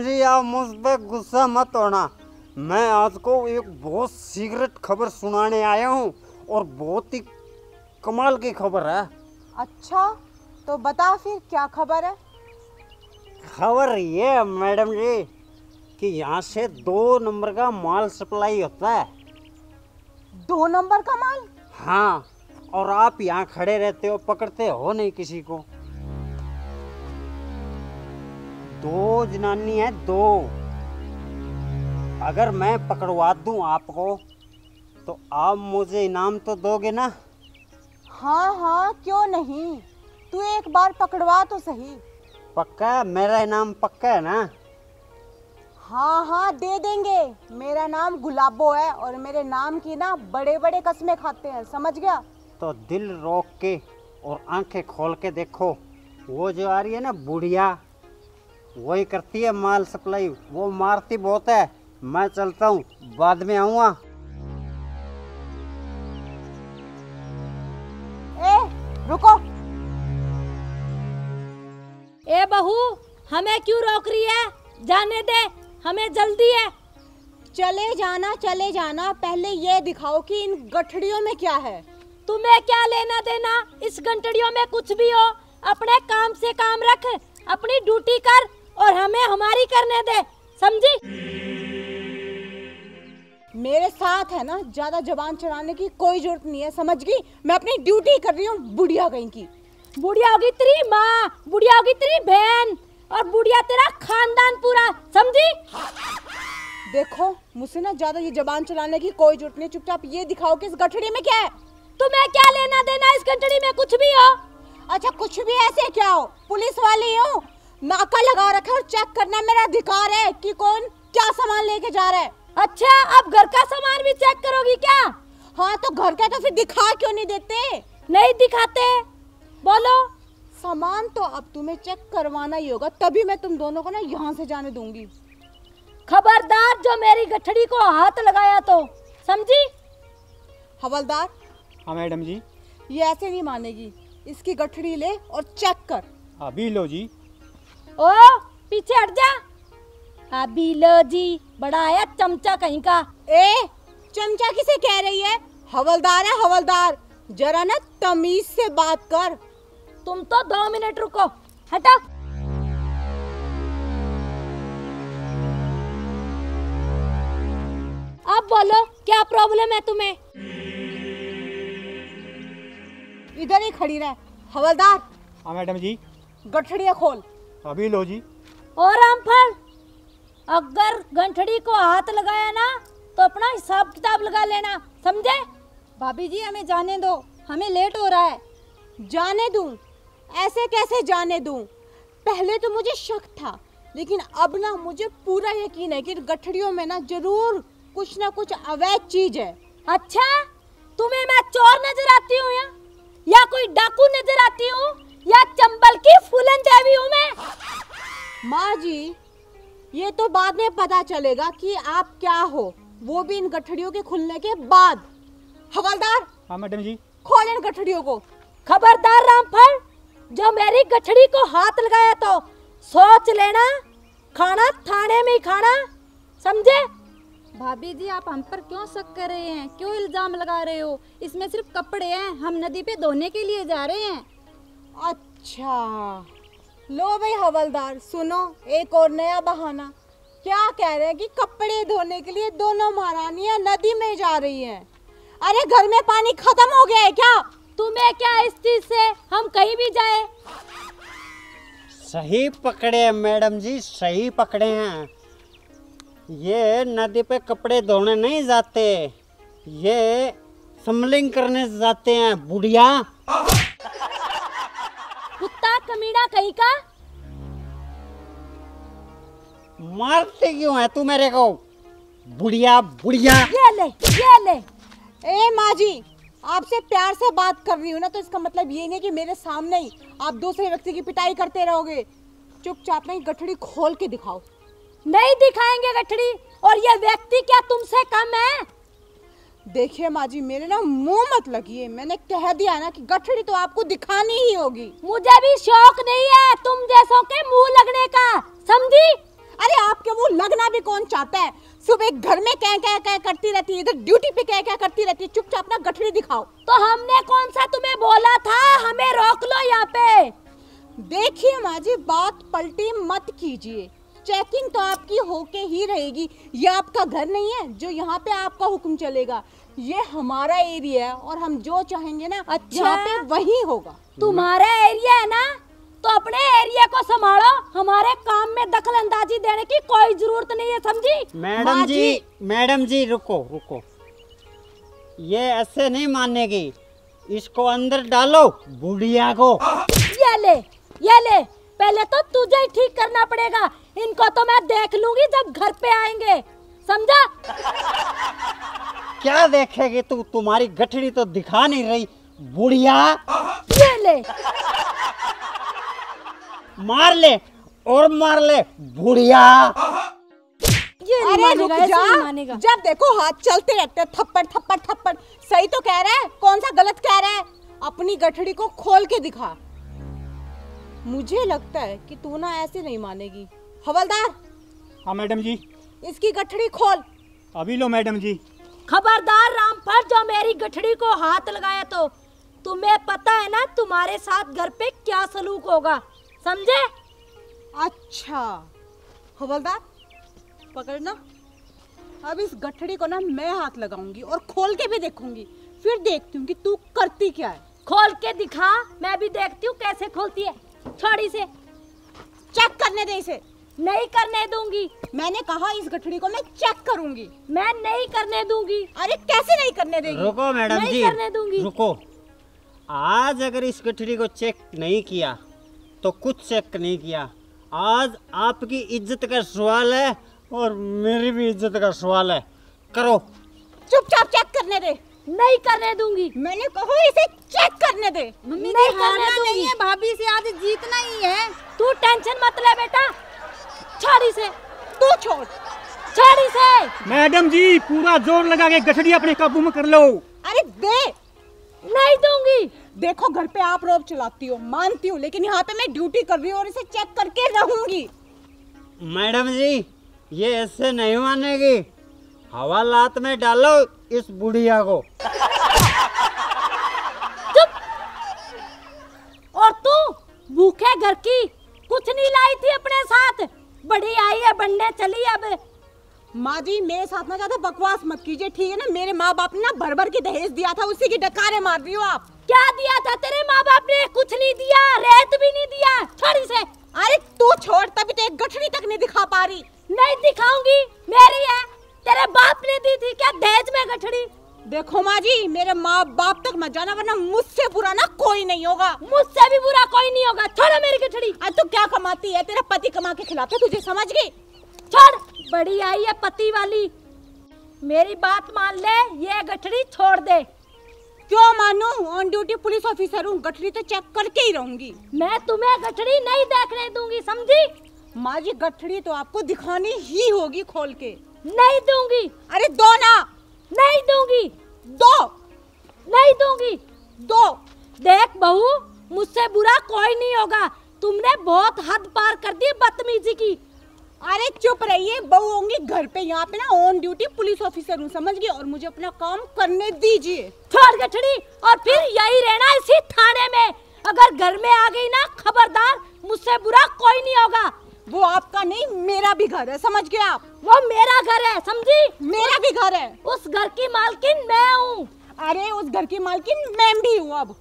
जी आप मुझ पे गुस्सा मत होना। मैं आज को एक बहुत सीक्रेट खबर सुनाने आया हूँ और बहुत ही कमाल की खबर है। अच्छा तो बता फिर क्या खबर है। खबर ये है मैडम जी कि यहाँ से 2 नंबर का माल सप्लाई होता है। 2 नंबर का माल? हाँ, और आप यहाँ खड़े रहते हो, पकड़ते हो नहीं किसी को। 2 जनानी है, 2। अगर मैं पकड़वा दूं आपको तो आप मुझे इनाम तो दोगे ना? हाँ हाँ क्यों नहीं, तू एक बार पकड़वा तो सही। पक्का? मेरा इनाम पक्का है ना? हाँ हाँ दे देंगे। मेरा नाम गुलाबो है और मेरे नाम की ना बड़े बड़े कस्में खाते हैं, समझ गया? तो दिल रोक के और आंखें खोल के देखो, वो जो आ रही है ना बुढ़िया, वही करती है माल सप्लाई। वो मारती बहुत है। मैं चलता हूँ, बाद में आऊँगा। ए रुको। ए बहू, हमें क्यों रोक रही है? जाने दे, हमें जल्दी है। चले जाना, पहले ये दिखाओ कि इन गठड़ियों में क्या है। तुम्हें क्या लेना देना इस गंटड़ियों में? कुछ भी हो, अपने काम से काम रख, अपनी ड्यूटी कर और हमें हमारी करने दे, समझी? मेरे साथ है ना, ज्यादा जबान चलाने की कोई जरूरत नहीं है, समझ गई? मैं अपनी ड्यूटी कर रही हूँ। बुढ़िया कहीं की। बुढ़िया होगी तेरी माँ, बुढ़िया होगी तेरी बहन और बुढ़िया तेरा खानदान पूरा, समझी? देखो मुझसे ना ज्यादा ये जबान चलाने की कोई जरूरत नहीं। चुपचाप ये दिखाओ कि इस गठड़ी में क्या है। तुम्हें क्या लेना देना इस गंटड़ी में? कुछ भी हो। अच्छा कुछ भी ऐसे क्या हो, पुलिस वाली हूँ, नाका लगा रखा और चेक करना मेरा अधिकार है कि कौन क्या सामान लेके जा रहा है। अच्छा, अब घर का सामान भी चेक करोगी क्या? हाँ तो घर का तो फिर दिखा क्यों नहीं देते? नहीं दिखाते, बोलो। सामान तो अब तुम्हें चेक करवाना ही होगा, तभी मैं तुम दोनों को ना यहाँ से जाने दूंगी। खबरदार जो मेरी गठड़ी को हाथ लगाया तो, समझी? हवलदार। हाँ मैडम जी। ये ऐसे नहीं मानेगी, इसकी गठड़ी ले और चेक कर। अभी लो जी। ओ पीछे हट जा। अभी लो जी, बड़ा आया चमचा कहीं का। ए चमचा किसे कह रही है? हवलदार है हवलदार, जरा ना तमीज से बात कर। तुम तो 2 मिनट रुको, हटा। अब बोलो क्या प्रॉब्लम है तुम्हें? इधर ही खड़ी रह। हवलदार। हाँ मैडम जी। गठड़िया खोल। अभी लो जी। और रामफल, अगर गंठड़ी को हाथ लगाया ना तो अपना हिसाब किताब लगा लेना, समझे? भाभी जी हमें जाने दो, हमें लेट हो रहा है। जाने दूं? ऐसे कैसे जाने दूं? पहले तो मुझे शक था, लेकिन अब ना मुझे पूरा यकीन है कि गठड़ियों में ना जरूर कुछ ना कुछ अवैध चीज है। अच्छा, तुम्हें मैं चोर नजर आती हूँ या कोई डाकू नजर आती हूँ या चंबल की फूलन देवी हूँ मैं? माँ जी ये तो बाद में पता चलेगा कि आप क्या हो, वो भी इन गठड़ियों के खुलने के बाद। हवलदार। हाँ मैडम जी। खोल इन गठड़ियों को। खबरदार रामफल, जो मेरी गठड़ी को हाथ लगाया तो सोच लेना, खाना थाने में ही खाना, समझे? भाभी जी आप हम पर क्यों शक कर रहे हैं, क्यों इल्जाम लगा रहे हो? इसमें सिर्फ कपड़े हैं, हम नदी पे धोने के लिए जा रहे हैं। अच्छा लो भाई हवलदार, सुनो एक और नया बहाना। क्या कह रहे हैं कि कपड़े धोने के लिए दोनों महारानियां नदी में जा रही हैं। अरे घर में पानी खत्म हो गया है क्या? तुम्हें क्या इस चीज से, हम कहीं भी जाए? सही पकड़े हैं मैडम जी, सही पकड़े हैं। ये नदी पे कपड़े धोने नहीं जाते, ये स्मगलिंग करने जाते हैं बुढ़िया। कुत्ता कमीना कहीं का। मारते क्यों है तू मेरे को? बुढ़िया बुढ़िया। ये ले, ये ले। ए माँ जी आपसे प्यार से बात कर रही हूँ ना, तो इसका मतलब ये नहीं कि मेरे सामने ही आप दूसरे व्यक्ति की पिटाई करते रहोगे। चुपचाप नहीं गठड़ी खोल के दिखाओ। नहीं दिखाएंगे गठड़ी, और ये व्यक्ति क्या तुमसे कम है? देखिए माँ जी मेरे ना मुंह मत लगिए, मैंने कह दिया ना कि गठड़ी तो आपको दिखानी ही होगी। मुझे भी शौक नहीं है तुम जैसों के मुंह लगने का, समझी? अरे आपके वो लगना भी कौन चाहता है? सुबह घर में क्या करती रहती है, इधर ड्यूटी पे क्या करती रहती है। चुपचाप अपना गठरी दिखाओ। तो हमने कौन सा तुम्हें बोला था हमें रोक लो यहाँ पे? देखिए माँ जी, बात पलटी मत कीजिए। चेकिंग तो आपकी होके ही रहेगी। ये आपका घर नहीं है जो यहाँ पे आपका हुक्म चलेगा। ये हमारा एरिया है और हम जो चाहेंगे ना यहाँ पे वही होगा। तुम्हारा एरिया है ना, तो अपने एरिया को संभालो। हमारे काम में दखल अंदाजी देने की कोई जरूरत नहीं है, समझी? मैडम जी रुको। ये ऐसे नहीं मानेगी। इसको अंदर डालो, बुढ़िया को। ये ले, पहले तो तुझे ही ठीक करना पड़ेगा। इनको तो मैं देख लूंगी जब घर पे आएंगे, समझा? क्या देखेगी तू? तुम्हारी गठड़ी तो दिखा नहीं रही, बुढ़िया। ये ले, मार ले और मार ले, बुढ़िया। ये नहीं अरे मानेगा, रुक ऐसे जा। नहीं मानेगा। जब देखो हाथ चलते रहते हैं, थप्पड़। सही तो कह रहा है, कौन सा गलत कह रहा है? अपनी गठड़ी को खोल के दिखा। मुझे लगता है कि तू ना ऐसे नहीं मानेगी। हवलदार, हाँ मैडम जी। इसकी गठड़ी खोल। अभी लो मैडम जी। खबरदार रामफल, जो मेरी गठड़ी को हाथ लगाया तो तुम्हें पता है ना तुम्हारे साथ घर पे क्या सलूक होगा, समझे? अच्छा हवलदार, पकड़ना। अब इस गठड़ी को ना मैं हाथ लगाऊंगी और खोल के भी देखूंगी, फिर देखती हूँ कि तू करती क्या है। खोल के दिखा, मैं भी देखती हूँ कैसे खोलती है। छोड़ी से चेक करने दे इसे। नहीं करने दूंगी। मैंने कहा इस गठड़ी को मैं चेक करूंगी। मैं नहीं करने दूंगी। अरे कैसे नहीं करने देगी? रुको मैडम नहीं जी, करने दूंगी। रुको। आज अगर इस गठड़ी को चेक नहीं किया तो कुछ चेक नहीं किया। आज आपकी इज्जत का सवाल है और मेरी भी इज्जत का सवाल है। करो। चुपचाप चेक करने दे। नहीं करने दूंगी। मैंने कहा इसे चेक करने दे। मम्मी नहीं जी हारना करने दूंगी। नहीं है, भाभी से आज जीतना ही है। तू टेंशन मत ले बेटा। छोड़ी से, तू छोड़। छोड़ी से। मैडम जी पूरा जोर लगा के गठड़ी अपने काबू में कर लो। अरे दे। नहीं दूंगी। देखो घर पे आप रोब चलाती हो, मानती हूँ, लेकिन यहाँ पे मैं ड्यूटी कर रही हूँ और इसे चेक करके रहूंगी। मैडम जी ये ऐसे नहीं मानेगी। हवालात में डालो इस बुढ़िया को। चुप। और तू भूखे घर की कुछ नहीं लाई थी अपने साथ, बड़ी आई है बनने चली। अब माँ जी मेरे साथ ना ज्यादा बकवास मत कीजिए, ठीक है ना? मेरे माँ बाप ने ना भर के दहेज दिया था, उसी की डकारे मार रही हो आप। क्या दिया था तेरे माँ बाप ने? कुछ नहीं दिया, रेत भी नहीं दिया। छोड़ी से। अरे तू छोड़, तभी तो एक गठड़ी तक नहीं दिखा पा रही। नहीं दिखाऊंगी, मेरी है। तेरे बाप ने दी थी क्या दहेज में गठड़ी? देखो माँ जी, मेरे माँ बाप तक मत जाना, वरना मुझसे बुरा ना कोई नहीं होगा। मुझसे भी बुरा कोई नहीं होगा। छोड़ो मेरी गठड़ी। आज तू क्या कमाती है? तेरा पति कमा के खिलाता है, तुझे समझ गई? छोड़, बड़ी आई है पति वाली। मेरी बात मान ले, ये गठड़ी छोड़ दे। क्यों मानूं? ऑन ड्यूटी पुलिस ऑफिसर हूँ, गठड़ी तो चेक करके ही रहूंगी। मैं तुम्हें गठड़ी नहीं देखने दूंगी, समझी? माँ जी गठड़ी तो आपको दिखानी ही होगी खोल के। नहीं दूंगी। अरे दो ना। नहीं दूंगी। दो। नहीं दूंगी। दो। देख बहू, मुझसे बुरा कोई नहीं होगा। तुमने बहुत हद पार कर दी बदतमीजी की। अरे चुप रहिए, बहू होंगी घर पे, यहाँ पे ना ऑन ड्यूटी पुलिस ऑफिसर हूँ, समझ गए? और मुझे अपना काम करने दीजिए। छोड़ गठड़ी, और फिर यही रहना इसी थाने में। अगर घर में आ गई ना, खबरदार, मुझसे बुरा कोई नहीं होगा। वो आपका नहीं, मेरा भी घर है, समझ गए आप? वो मेरा घर है, समझी? मेरा भी घर है। उस घर की मालकिन मैं हूँ। अरे उस घर की मालकिन मैं भी हूँ अब।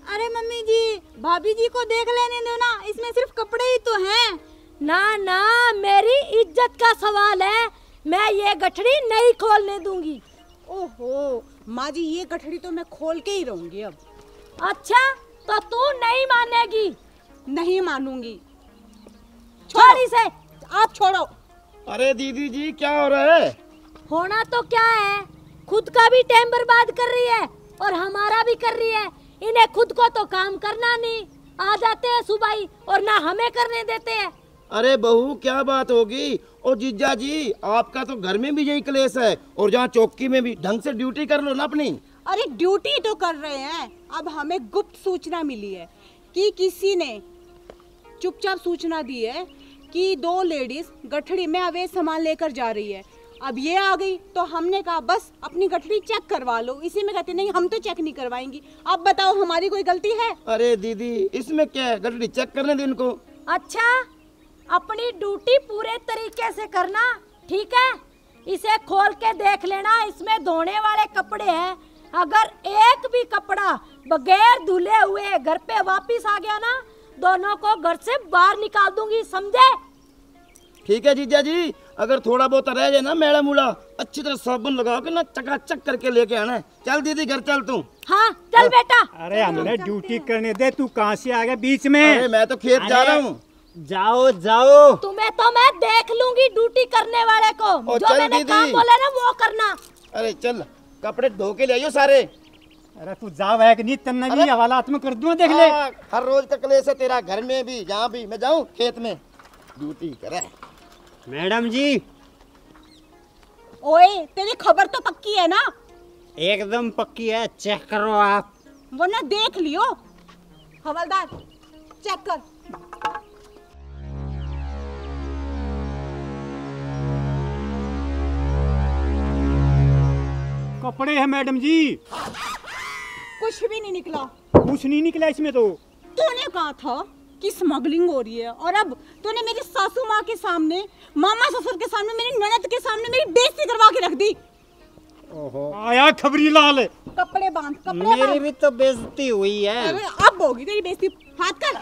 अरे मम्मी जी, भाभी जी को देख लेने दो ना, इसमें सिर्फ कपड़े ही तो हैं। ना ना, मेरी इज्जत का सवाल है। मैं ये गठड़ी नहीं खोलने दूंगी। ओहो माँ जी, ये गठड़ी तो मैं खोल के ही रहूंगी अब। अच्छा, तो तू नहीं मानेगी? नहीं मानूंगी। छोड़ इसे। आप छोड़ो। अरे दीदी जी क्या हो रहा है? होना तो क्या है, खुद का भी टाइम बर्बाद कर रही है और हमारा भी कर रही है। इन्हें खुद को तो काम करना नहीं, आ जाते हैं सुबह ही और ना हमें करने देते हैं। अरे बहू क्या बात होगी? और जीजा जी आपका तो घर में भी यही क्लेश है, और जहाँ चौकी में भी ढंग से ड्यूटी कर लो ना अपनी। अरे ड्यूटी तो कर रहे हैं, अब हमें गुप्त सूचना मिली है कि किसी ने चुपचाप सूचना दी है कि 2 लेडीज गठड़ी में अवैध सामान लेकर जा रही है। अब ये आ गई तो हमने कहा बस अपनी गठड़ी चेक करवा लो। इसी में कहते नहीं हम तो चेक नहीं करवाएंगी। अब बताओ हमारी कोई गलती है? अरे दीदी इसमें क्या है, गठड़ी चेक करने दो इनको। अच्छा, अपनी ड्यूटी पूरे तरीके से करना, ठीक है? इसे खोल के देख लेना, इसमें धोने वाले कपड़े हैं। अगर एक भी कपड़ा बगैर धुले हुए घर पे वापस आ गया ना, दोनों को घर से बाहर निकाल दूंगी, समझे? ठीक है जीजा जी, अगर थोड़ा बहुत रह जाए ना मैला मूला, अच्छी तरह साबुन लगा के ना चकाचक करके लेके आना है। चल दीदी घर चल तू। हाँ चल बेटा। अरे हमने ड्यूटी करने दे, तू कहाँ से आ गया बीच में? अरे मैं तो खेत जा रहा हूँ। जाओ जाओ। तुम्हें तो मैं देख लूंगी ड्यूटी करने वाले को। जो चल मैंने दीदी। काम बोला ना वो करना। अरे चल कपड़े धो के ले आइयो सारे। अरे तू जाओ है कि नहीं, तन्ने भी हवालात में कर दूं, देख ले। हर रोज का क्लेश है तेरा, घर में भी जहाँ भी। मैं जाऊँ खेत में ड्यूटी करे। मैडम जी ओए तेरी खबर तो पक्की है ना? एकदम पक्की है, चेक करो आप। वरना देख लियो। हवलदार चेक कर। कपड़े हैं मैडम जी। कुछ भी नहीं निकला। कुछ नहीं निकला इसमें तो। तूने कहा था कि स्मगलिंग हो रही है और अब तूने मेरी सासू माँ के सामने, मामा ससुर के सामने, मेरी ननद के सामने मेरी बेइज्जती करवा के रख दी। ओहो, आया खबरी लाल। कपड़े बांध, कपड़े मेरी बांध। भी तो बेइज्जती हुई है। अरे अब होगी तेरी बेइज्जती। हाथ कर।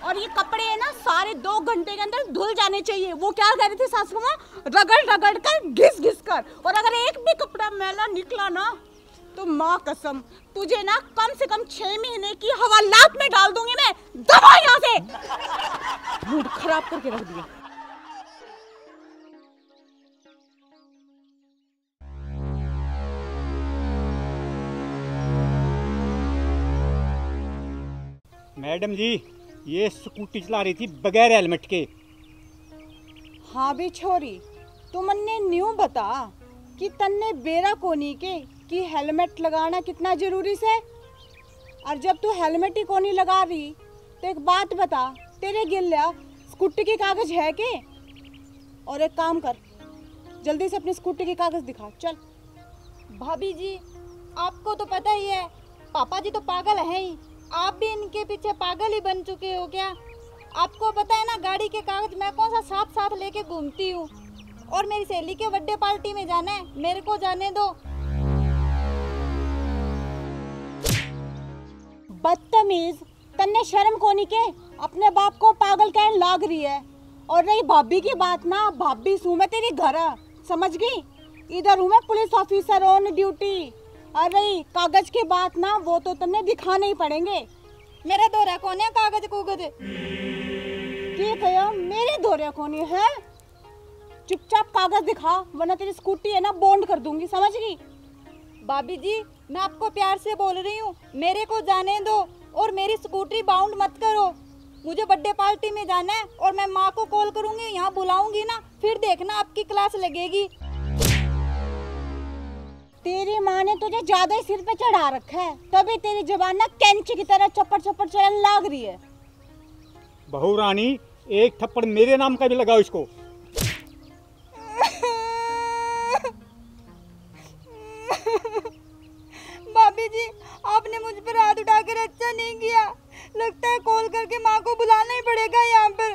और ये कपड़े है ना सारे 2 घंटे के अंदर धुल जाने चाहिए। वो क्या कह रही थी सासू माँ? रगड़ रगड़ कर, घिस घिस कर। और अगर एक भी कपड़ा मैला निकला ना तो माँ कसम तुझे ना कम से कम 6 महीने की हवालात में डाल दूंगी मैं। दबा यहाँ से। मूड खराब करके रख दिया। मैडम जी ये स्कूटी चला रही थी बगैर हेलमेट के। हाँ भी छोरी, तू मन्ने न्यू बता कि तन्ने बेरा कोनी के कि हेलमेट लगाना कितना जरूरी से। और जब तू हेलमेट ही कोनी लगा रही तो एक बात बता, तेरे गिल्ला स्कूटी के कागज है के? और एक काम कर, जल्दी से अपनी स्कूटी के कागज दिखा। चल। भाभी जी आपको तो पता ही है, पापा जी तो पागल है ही, आप भी इनके पीछे पागल ही बन चुके हो क्या? आपको पता है ना गाड़ी के कागज मैं कौन सा साथ साथ लेके घूमती हूँ। और मेरी सहेली के बर्थडे पार्टी में जाना है, मेरे को जाने दो। बदतमीज, तन्ने शर्म कोनी के अपने बाप को पागल कहने लाग रही है। और रही भाभी की बात ना, भाभी सू मैं तेरी घर समझ गई। इधर हूँ मैं पुलिस ऑफिसर ऑन ड्यूटी। और रही कागज की बात ना, वो तो तन्ने दिखाने ही पड़ेंगे। मेरा दौरा कौन है कागज कुगज? की कहो मेरे दौरे कोनी है? चुपचाप कागज दिखा वरना तेरी स्कूटी है ना बॉन्ड कर दूंगी, समझ गई? भाभी जी मैं आपको प्यार से बोल रही हूँ, मेरे को जाने दो और मेरी स्कूटी बाउंड मत करो। मुझे बर्थडे पार्टी में जाना है और मैं माँ को कॉल करूंगी, यहाँ बुलाऊंगी ना, फिर देखना आपकी क्लास लगेगी। तेरी माँ ने तुझे ज्यादा ही सिर पे चढ़ा रखा है, तभी तेरी जबान ना कैंची की तरह चपड़ चपड़ चलने लाग रही है। बहू रानी एक थप्पड़ मेरे नाम का भी लगाओ इसको। भाभी जी आपने मुझ पर हाथ उठाकर अच्छा नहीं किया, लगता है कॉल करके माँ को बुलाना ही पड़ेगा यहाँ पर।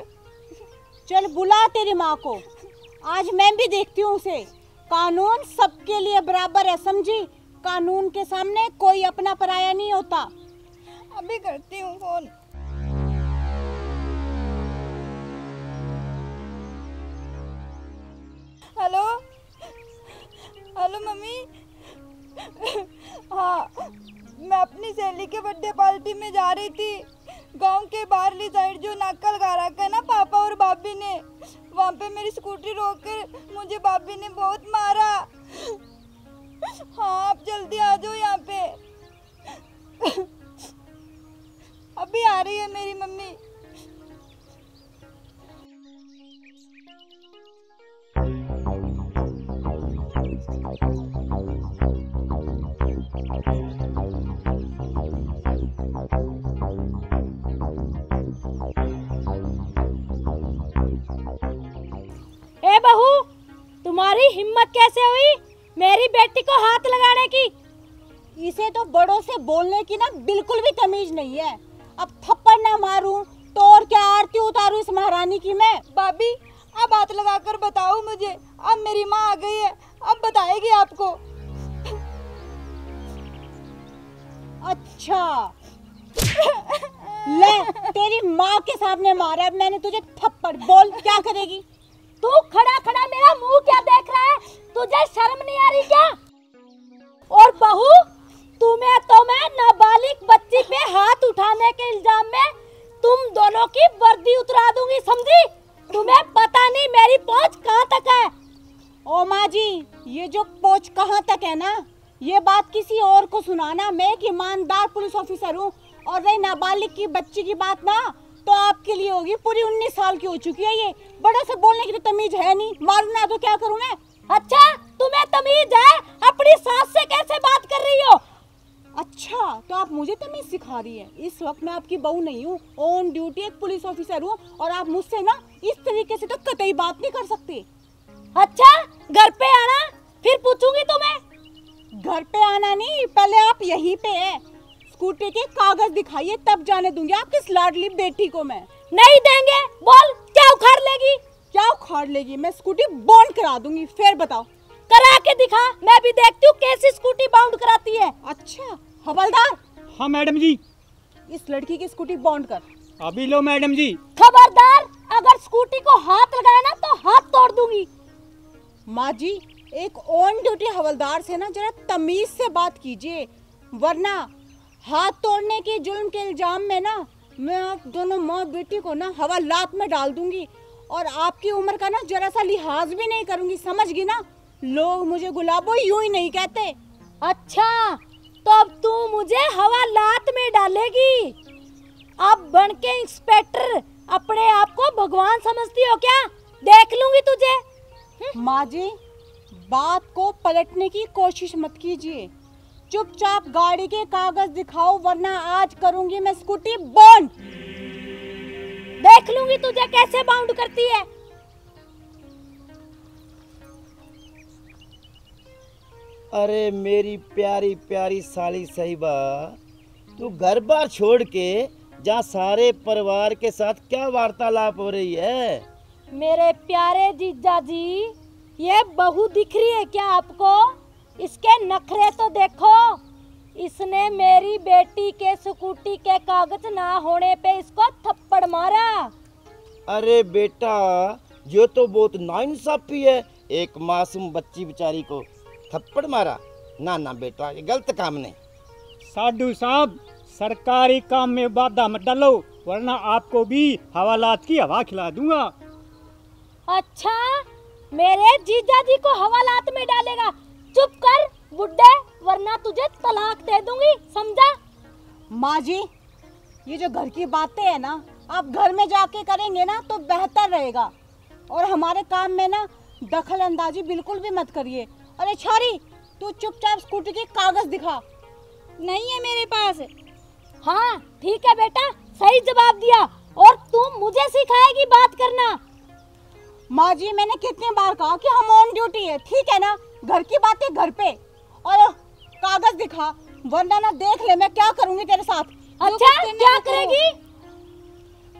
चल बुला तेरी माँ को, आज मैं भी देखती हूँ उसे। कानून सबके लिए बराबर है, समझी? कानून के सामने कोई अपना पराया नहीं होता। अभी करती हूँ फोन। Hello hello mummy. हाँ मैं अपनी सहेली के बर्थडे पार्टी में जा रही थी। गांव के बाहरली साइड जो नाका लगा रखा है ना पापा और भाभी ने, वहाँ पे मेरी स्कूटी रोककर मुझे भाभी ने बहुत मारा। हाँ आप जल्दी आ जाओ यहाँ पे। अभी आ रही है मेरी मम्मी। तुम्हारी हिम्मत कैसे हुई मेरी बेटी को हाथ लगाने की? इसे तो बड़ों से बोलने की ना बिल्कुल भी तमीज नहीं है। अब थप्पड़ ना मारूं तो और क्या आरती उतारूं इस महारानी की मैं? भाभी अब हाथ लगाकर बताओ मुझे, अब मेरी माँ आ गई है, अब बताएगी आपको। अच्छा ले तेरी माँ के सामने मारा है मैंने तुझे थप्पड़, बोल क्या करेगी? तू खड़ा खड़ा मेरा मुंह क्या देख रहा है? तुझे शर्म नहीं आ रही क्या? और बहू तुम्हें तो मैं नाबालिग बच्ची पे हाथ उठाने के इल्जाम में तुम दोनों की वर्दी उतरा दूंगी, समझी? तुम्हें पता नहीं मेरी पहुंच कहाँ तक है। ओ माँ जी, ये जो पहुंच कहाँ तक है ना, ये बात किसी और को सुनाना। मैं एक ईमानदार पुलिस ऑफिसर हूँ, और रही नाबालिग की बच्ची की बात ना, तो आपके लिए होगी पूरी 19 साल की हो चुकी है ये। बड़ों से बोलने की तो तमीज है नहीं, मारू ना तो क्या करूँ मैं? अच्छा तुम्हें तमीज है? अपनी सास से कैसे बात कर रही हो? अच्छा तो आप मुझे तमीज सिखा रही है? इस वक्त मैं आपकी बहू नहीं हूँ, ऑन ड्यूटी एक पुलिस ऑफिसर हूँ, और आप मुझसे ना इस तरीके से तो कतई बात नहीं कर सकते। अच्छा घर पे आना, फिर पूछूंगी तुम्हें। घर पे आना नहीं, पहले आप यहीं पे है। स्कूटी के कागज दिखाइए, तब जाने दूंगी आपकी इस लाडली बेटी को मैं। नहीं देंगे, बोल क्या उखाड़ लेगी? क्या उखाड़ लेगी? मैं स्कूटी बॉन्ड करा दूंगी, फिर बताओ। करा के दिखा, मैं भी देखती हूँ कैसी स्कूटी बाउंड कराती है। अच्छा हवलदार, हाँ मैडम जी। इस लड़की की स्कूटी बॉन्ड कर। अभी लो मैडम जी। खबरदार, अगर स्कूटी को हाथ लगाया ना तो हाथ तोड़ दूंगी। माँ जी, एक ऑन ड्यूटी हवलदार से ना जरा तमीज से बात कीजिए, वरना हाथ तोड़ने के जुल्म के इल्जाम में ना मैं आप दोनों माँ बेटी को ना हवालात में डाल दूंगी, और आपकी उम्र का ना जरा सा लिहाज भी नहीं करूंगी, समझ गई ना? लोग मुझे गुलाबो यूं ही नहीं कहते। अच्छा तो अब तू मुझे हवालात में डालेगी? अब बन के इंस्पेक्टर अपने आप को भगवान समझती हो क्या? देख लूंगी तुझे। माँ जी, बात को पलटने की कोशिश मत कीजिए, चुपचाप गाड़ी के कागज दिखाओ, वरना आज करूंगी मैं स्कूटी बॉन्ड। देख लूंगी तुझे कैसे बाउंड करती है। अरे मेरी प्यारी प्यारी साली साहिबा, तू घर बार छोड़ के जहाँ सारे परिवार के साथ क्या वार्तालाप हो रही है? मेरे प्यारे जीजा जी, ये बहू दिख रही है क्या आपको? इसके नखरे तो देखो। इसने मेरी बेटी के स्कूटी के कागज ना होने पे इसको थप्पड़ मारा। अरे बेटा, ये तो बहुत नाइंसाफी है, एक मासूम बच्ची बेचारी को थप्पड़ मारा। ना ना बेटा, ये गलत काम नहीं। साधु साहब, सरकारी काम में बाधा मत डालो, वरना आपको भी हवालात की हवा खिला दूंगा। अच्छा, मेरे जीजा जी को हवालात में डालेगा? चुप कर बुड्ढे, वरना तुझे तलाक दे दूंगी, समझा? माँ जी, ये जो घर की बातें है ना, आप घर में जाके करेंगे ना तो बेहतर रहेगा, और हमारे काम में ना दखल अंदाजी बिल्कुल भी मत करिए। अरे छोरी, तू चुपचाप स्कूटी के कागज दिखा। नहीं है मेरे पास। हाँ ठीक है बेटा, सही जवाब दिया, और तू मुझे सिखाएगी बात करना। माँ जी, मैंने कितनी बार कहा कि हम ऑन ड्यूटी है, ठीक है ना? घर की बातें घर पे, और कागज दिखा, वरना ना देख ले मैं क्या करूंगी तेरे साथ। अच्छा क्या करेगी?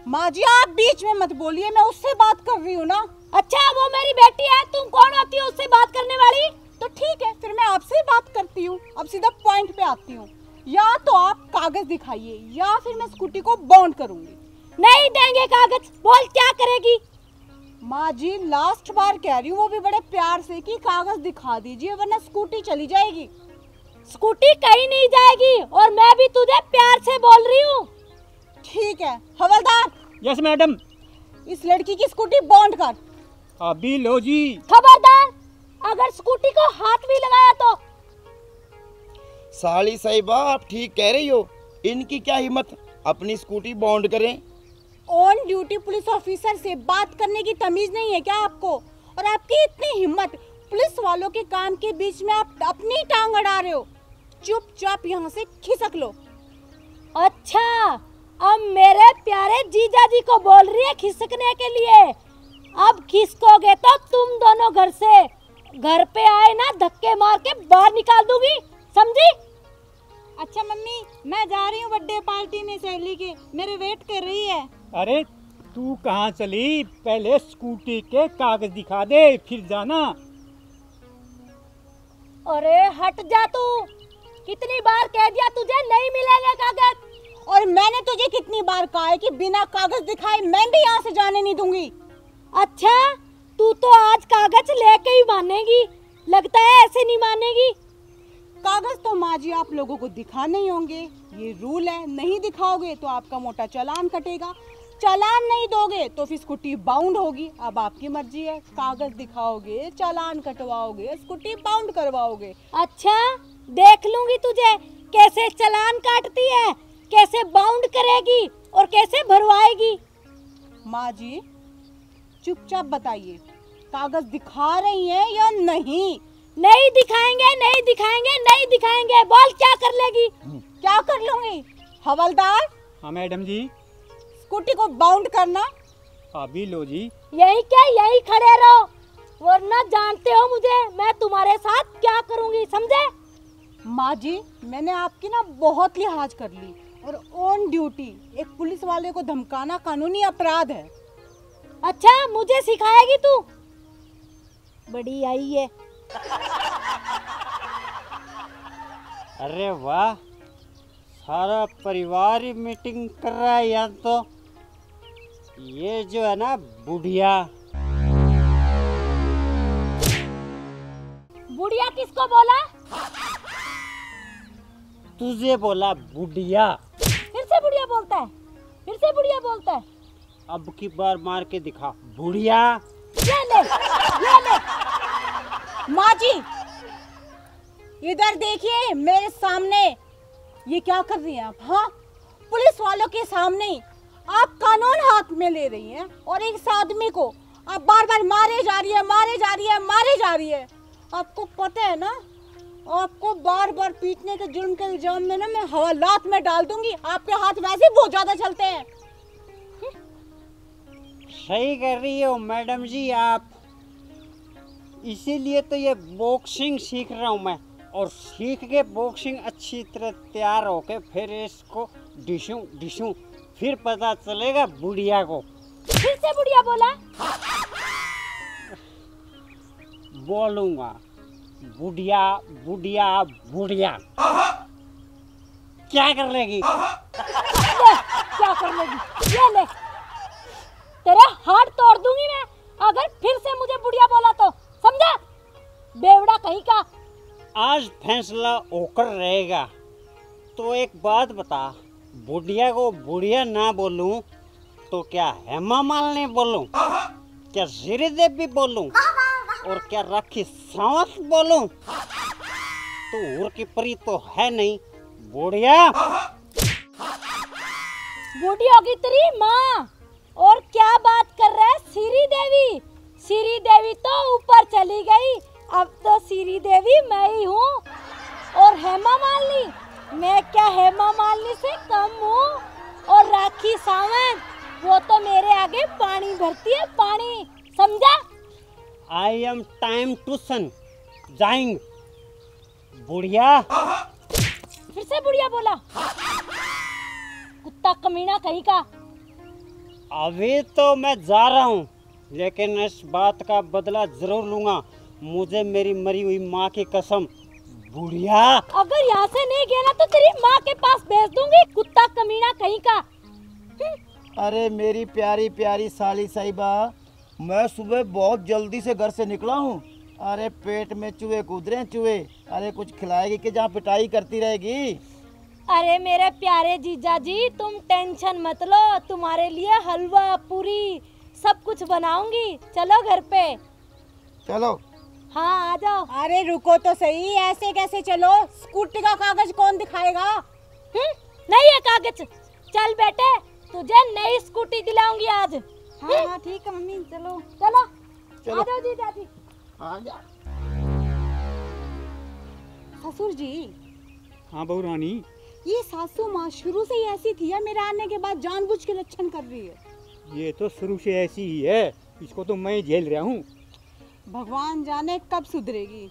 माँ जी आप बीच में मत बोलिए, मैं उससे बात कर रही हूँ ना। अच्छा वो मेरी बेटी है, तुम कौन होती हो उससे बात करने वाली? तो ठीक है, फिर मैं आपसे बात करती हूँ। अब सीधा पॉइंट पे आती हूँ, या तो आप कागज दिखाइए या फिर मैं स्कूटी को बॉन्ड करूंगी। नहीं देंगे कागज, बोल क्या करेगी? माँ जी लास्ट बार कह रही हूँ, वो भी बड़े प्यार से, कि कागज दिखा दीजिए वरना स्कूटी चली जाएगी। स्कूटी कहीं नहीं जाएगी, और मैं भी तुझे प्यार से बोल रही हूँ। ठीक है हवलदार, यस मैडम। इस लड़की की स्कूटी बॉन्ड कर। अभी लो जी। खबरदार, अगर स्कूटी को हाथ भी लगाया तो। साली साहिबा आप ठीक कह रही हो, इनकी क्या हिम्मत अपनी स्कूटी बॉन्ड करें। ऑन ड्यूटी पुलिस ऑफिसर से बात करने की तमीज नहीं है क्या आपको? और आपकी इतनी हिम्मत, पुलिस वालों के काम के बीच में आप अपनी टांग अड़ा रहे हो। चुपचाप यहाँ से खिसक लो। अच्छा, अब मेरे प्यारे जीजा जी को बोल रही है खिसकने के लिए। अब खिसकोगे तो तुम दोनों घर से, घर पे आए ना धक्के मार के बाहर निकाल दूंगी, समझी? अच्छा मम्मी, मैं जा रही हूँ बर्थडे पार्टी में सहेली के, मेरे वेट कर रही है। अरे तू कहाँ चली? पहले स्कूटी के कागज दिखा दे फिर जाना। अरे हट जा तू, कितनी बार कह दिया तुझे नहीं मिलेंगे कागज। और मैंने तुझे कितनी बार कहा है कि बिना कागज दिखाए मैं भी यहाँ से जाने नहीं दूंगी। अच्छा, तू तो आज कागज लेके ही मानेगी, लगता है ऐसे नहीं मानेगी। कागज तो माँ जी आप लोगों को दिखाने ही होंगे, ये रूल है, नहीं दिखाओगे तो आपका मोटा चालान कटेगा, चालान नहीं दोगे तो फिर स्कूटी बाउंड होगी। अब आपकी मर्जी है, कागज दिखाओगे, चालान कटवाओगे, स्कूटी बाउंड करवाओगे। अच्छा, देख लूंगी तुझे कैसे चालान काटती है, कैसे बाउंड करेगी और कैसे भरवाएगी। माँ जी चुपचाप बताइए, कागज दिखा रही हैं या नहीं? नहीं दिखाएंगे, नहीं दिखाएंगे, नहीं दिखाएंगे। बोल क्या कर लेगी? क्या कर लूंगी? हवलदार, हाँ मैडम जी। स्कूटी को बाउंड करना। अभी लो जी। यही क्या, यही खड़े रहो, वरना जानते हो मुझे, मैं तुम्हारे साथ क्या करूंगी, समझे? माँ जी मैंने आपकी ना बहुत लिहाज कर ली, और ऑन ड्यूटी एक पुलिस वाले को धमकाना कानूनी अपराध है। अच्छा, मुझे सिखाएगी तू? बड़ी आई है। अरे वाह, सारा परिवार ही मीटिंग कर रहा है यहाँ तो। ये जो है ना बुढ़िया। बुढ़िया किसको बोला? तुझे बोला बुढ़िया। फिर से बुढ़िया बोलता है, फिर से बुढ़िया बोलता है। अब की बार मार के दिखा बुढ़िया। ये ले, ये ले। माँ जी इधर देखिए मेरे सामने, ये क्या कर रही हैं आप? हाँ, पुलिस वालों के सामने ही आप कानून हाथ में ले रही हैं, और एक आदमी को आप बार बार मारे जा रही है, मारे जा रही है, मारे जा रही है। आपको पता है ना, आपको बार बार पीटने के जुर्म के इल्जाम में ना मैं हवालात में डाल दूंगी। आपके हाथ वैसे बहुत ज्यादा चलते हैं। सही कर रही हो मैडम जी आप, इसीलिए तो ये बॉक्सिंग सीख रहा हूँ मैं, और सीख के बॉक्सिंग अच्छी तरह तैयार होके फिर इसको डिशूं फिर पता चलेगा बुढ़िया को। फिर से बुढ़िया बोला? बोलूंगा बुढ़िया बुढ़िया बुढ़िया। क्या कर लेगी? ले, क्या कर लेगी? ये ले, तेरे हाथ तोड़ दूंगी मैं अगर फिर से मुझे बुढ़िया बोला तो, समझा? बेवड़ा कहीं का। आज फैसला होकर रहेगा। तो एक बात बता, बुढ़िया को बुढ़िया ना बोलूं तो क्या हेमा मालिनी बोलूं, क्या श्रीदेवी बोलूं, और क्या राखी सावंत बोलूं? तो उर की परी तो है नहीं बुढ़िया। बूढ़ी होगी तेरी माँ। और क्या बात कर रहा है श्री देवी? श्री देवी तो ऊपर चली गई, अब तो श्री देवी मैं ही हूँ। और हेमा मालिनी, मैं क्या हेमा मालिनी से कम हूँ? और राखी सावंत, वो तो मेरे आगे पानी भरती है, पानी, समझा? आई एम टाइम टू सन जाइंग बुढ़िया। फिर से बुढ़िया बोला? कुत्ता कमीना कहीं का। अभी तो मैं जा रहा हूँ, लेकिन इस बात का बदला जरूर लूंगा। मुझे मेरी मरी हुई माँ की कसम बुढ़िया। अगर यहाँ से नहीं गया ना तो तेरी माँ के पास भेज दूंगी, कुत्ता कमीना कहीं का। अरे मेरी प्यारी प्यारी साली साहिबा, मैं सुबह बहुत जल्दी से घर से निकला हूँ। अरे पेट में चूहे कूद रहे हैं, चूहे। अरे कुछ खिलाएगी कि जहाँ पिटाई करती रहेगी? अरे मेरे प्यारे जीजा जी, तुम टेंशन मत लो, तुम्हारे लिए हलवा पूरी सब कुछ बनाऊंगी। चलो घर पे। चलो। हाँ आ जाओ। अरे रुको तो सही, ऐसे कैसे चलो? स्कूटी का कागज कौन दिखाएगा? नहीं है कागज। चल बेटे, तुझे नई स्कूटी दिलाऊंगी आज। हाँ हाँ ठीक है मम्मी, चलो चलो, चलो। आ जाओ जीजा जी। आ जा। ससुर जी, हाँ बहू रानी। ये सासू माँ शुरू से ही ऐसी थी या मेरे आने के बाद जानबूझ के लक्षण कर रही है? ये तो शुरू से ऐसी ही है, इसको तो मैं झेल रहा हूँ। भगवान जाने कब सुधरेगी।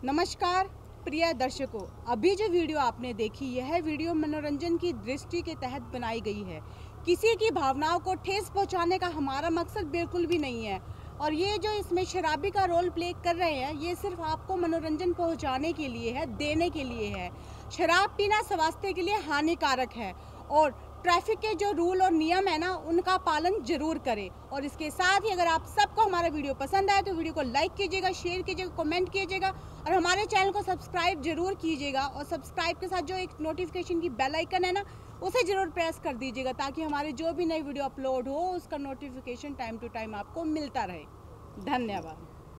नमस्कार प्रिय दर्शकों, अभी जो वीडियो आपने देखी यह वीडियो मनोरंजन की दृष्टि के तहत बनाई गई है। किसी की भावनाओं को ठेस पहुंचाने का हमारा मकसद बिल्कुल भी नहीं है। और ये जो इसमें शराबी का रोल प्ले कर रहे हैं ये सिर्फ आपको मनोरंजन पहुंचाने के लिए है, देने के लिए है। शराब पीना स्वास्थ्य के लिए हानिकारक है और ट्रैफिक के जो रूल और नियम है ना उनका पालन जरूर करें। और इसके साथ ही अगर आप सबको हमारा वीडियो पसंद आए तो वीडियो को लाइक कीजिएगा, शेयर कीजिएगा, कमेंट कीजिएगा और हमारे चैनल को सब्सक्राइब जरूर कीजिएगा। और सब्सक्राइब के साथ जो एक नोटिफिकेशन की बेल आइकन है ना उसे जरूर प्रेस कर दीजिएगा ताकि हमारे जो भी नई वीडियो अपलोड हो उसका नोटिफिकेशन टाइम टू टाइम आपको मिलता रहे। धन्यवाद।